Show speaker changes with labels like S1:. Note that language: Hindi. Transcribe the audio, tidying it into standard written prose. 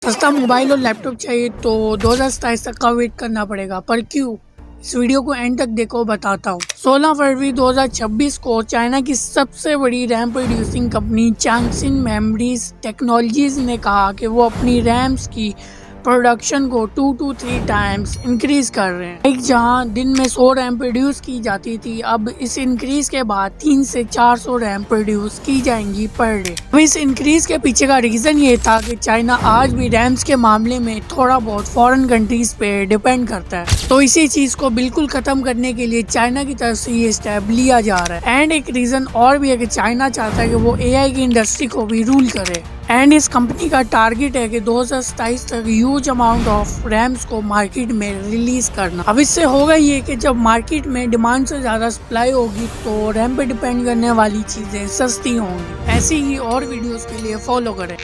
S1: सस्ता मोबाइल और लैपटॉप चाहिए तो 2027 तक का वेट करना पड़ेगा, पर क्यों? इस वीडियो को एंड तक देखो, बताता हूँ। 16 फरवरी 2026 को चाइना की सबसे बड़ी RAM producing company ChangXin memories technologies ने कहा कि वो अपनी रैम्स की प्रोडक्शन को 2 to 3 टाइम्स इंक्रीज कर रहे हैं। एक जहां दिन में 100 रैम प्रोड्यूस की जाती थी, अब इस इंक्रीज के बाद 3 से 400 रैम प्रोड्यूस की जाएंगी पर डे। अब इस इंक्रीज के पीछे का रीजन ये था कि चाइना आज भी रैम्स के मामले में थोड़ा बहुत फॉरेन कंट्रीज पे डिपेंड करता है, तो इसी चीज को बिल्कुल खत्म करने के लिए चाइना की तरफ से ये स्टेप लिया जा रहा है। एंड एक रीजन और भी है कि चाइना चाहता है कि वो एआई की इंडस्ट्री को भी रूल करे। एंड इस कंपनी का टारगेट है कि 2027 तक ह्यूज अमाउंट ऑफ रैम्स को मार्केट में रिलीज करना। अब इससे होगा ये कि जब मार्केट में डिमांड से ज्यादा सप्लाई होगी तो रैम पे डिपेंड करने वाली चीजें सस्ती होंगी। ऐसी ही और वीडियोस के लिए फॉलो करें।